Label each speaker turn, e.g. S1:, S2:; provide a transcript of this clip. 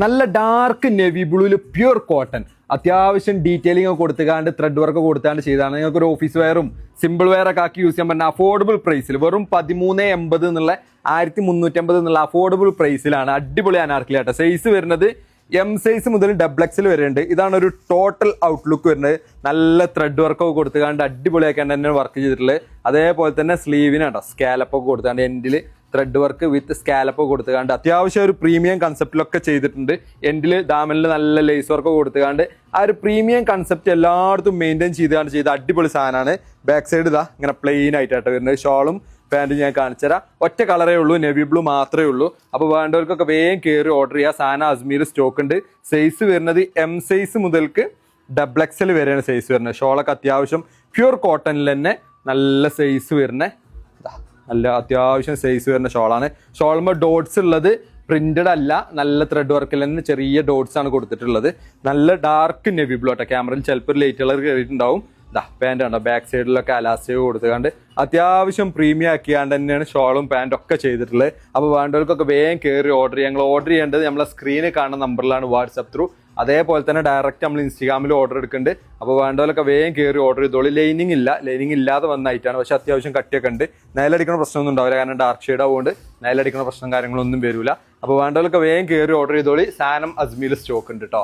S1: നല്ല dark navy ബ്ലൂവിൽ pure cotton അത്യാവശ്യം detailing കൊടുത്തുകാണ്ട് thread work കൊടുത്താണ്ട് ചെയ്താണ്. നിങ്ങൾക്ക് ഒരു ഓഫീസ് വെയറും സിമ്പിൾ വെയർ ഒക്കെ ആക്കി യൂസ് ചെയ്യാൻ പറ്റുന്ന അഫോർഡബിൾ പ്രൈസിൽ വെറും 1380 എന്നുള്ള 1350 എന്നുള്ള അഫോർഡബിൾ പ്രൈസിലാണ്. അടിപൊളി അനാർക്കലി ആട്ടോ. സൈസ് വരുന്നത് എം സൈസ് മുതൽ ഡബിൾ എക്സിൽ വരുന്നുണ്ട്. ഇതാണ് ഒരു ടോട്ടൽ ഔട്ട്ലുക്ക് വരുന്നത്. നല്ല ത്രെഡ് വർക്കൊക്കെ കൊടുത്തുകാണ്ട് അടിപൊളിയാക്കാണ്ട് തന്നെ വർക്ക് ചെയ്തിട്ടുള്ളത്. അതേപോലെ തന്നെ സ്ലീവിനാട്ടോ സ്കാലപ്പൊക്കെ കൊടുത്താണ്ട് എൻഡിൽ ത്രെഡ് വർക്ക് വിത്ത് സ്കാലപ്പ് കൊടുത്തുകാണ്ട് അത്യാവശ്യം ഒരു പ്രീമിയം കൺസെപ്റ്റിലൊക്കെ ചെയ്തിട്ടുണ്ട്. എൻഡിൽ ദാമനിൽ നല്ല ലേസ് വർക്ക് കൊടുത്തുകാണ്ട് ആ ഒരു പ്രീമിയം കൺസെപ്റ്റ് എല്ലായിടത്തും മെയിൻറ്റെയിൻ ചെയ്ത അടിപൊളി സാധനമാണ്. ബാക്ക് സൈഡ് ഇതാ ഇങ്ങനെ പ്ലെയിൻ ആയിട്ടാട്ടോ വരുന്നത്. ഷോളും പാൻറ്റും ഞാൻ കാണിച്ചു തരാം. ഒറ്റ കളറേ ഉള്ളൂ, നെവി ബ്ലൂ മാത്രമേ ഉള്ളൂ. അപ്പോൾ വേണ്ടവർക്കൊക്കെ വേഗം കയറി ഓർഡർ ചെയ്യുക. സാധനം അജ്മീർ സ്റ്റോക്ക് ഉണ്ട്. സൈസ് വരുന്നത് എം സൈസ് മുതൽക്ക് ഡബിൾ എക്സൽ വരെയാണ് സൈസ് വരുന്നത്. ഷോളൊക്കെ അത്യാവശ്യം പ്യൂർ കോട്ടണിൽ തന്നെ നല്ല സൈസ് വരുന്നത്. നല്ല അത്യാവശ്യം സൈസ് വരുന്ന ഷോളാണ്. ഷോളുമ്പോൾ ഡോട്ട്സ് ഉള്ളത് പ്രിന്റഡ് അല്ല, നല്ല ത്രെഡ് വർക്കിൽ തന്നെ ചെറിയ ഡോട്ട്സ് ആണ് കൊടുത്തിട്ടുള്ളത്. നല്ല ഡാർക്ക് നെവി ബ്ലൂ ആട്ടോ. ക്യാമറയിൽ ചിലപ്പോൾ ഒരു ലൈറ്റ് കളർ കയറിയിട്ടുണ്ടാവും. പാൻറ് ഉണ്ടോ ബാക്ക് സൈഡിലൊക്കെ അലാസ്റ്റിക് കൊടുത്തുകൊണ്ട് അത്യാവശ്യം പ്രീമിയം ആക്കിയാണ്ട് തന്നെയാണ് ഷോളും പാൻറ്റും ഒക്കെ ചെയ്തിട്ടുള്ളത്. അപ്പോൾ വേണ്ടവർക്കൊക്കെ വേഗം കയറി ഓർഡർ ചെയ്യുക. ഞങ്ങൾ ഓർഡർ ചെയ്യേണ്ടത് നമ്മളെ സ്ക്രീനിൽ കാണുന്ന നമ്പറിലാണ് വാട്സപ്പ് ത്രൂ. അതേപോലെ തന്നെ ഡയറക്റ്റ് നമ്മൾ ഇൻസ്റ്റാഗ്രാമിൽ ഓർഡർ എടുക്കുന്നുണ്ട്. അപ്പോൾ വേണ്ടവരൊക്കെ വേഗം കയറി ഓർഡർ ചെയ്തോളൂ. ലൈനിങ് ഇല്ലാതെ വന്ന ഐറ്റാണ്. പക്ഷെ അത്യാവശ്യം കട്ടിയൊക്കെ ഉണ്ട്. നിലടിക്കുന്ന പ്രശ്നമൊന്നും ഉണ്ടാവില്ല, കാരണം ഡാർക്ക് ഷെയ്ഡ് ആവുകൊണ്ട് നിലടിക്കുന്ന പ്രശ്നം കാര്യങ്ങളൊന്നും വരില്ല. അപ്പോൾ വേണ്ടവരൊക്കെ വേഗം കയറി ഓർഡർ ചെയ്തോളി. സാധനം അജ്മീർ സ്റ്റോക്ക് ഉണ്ട് കേട്ടോ.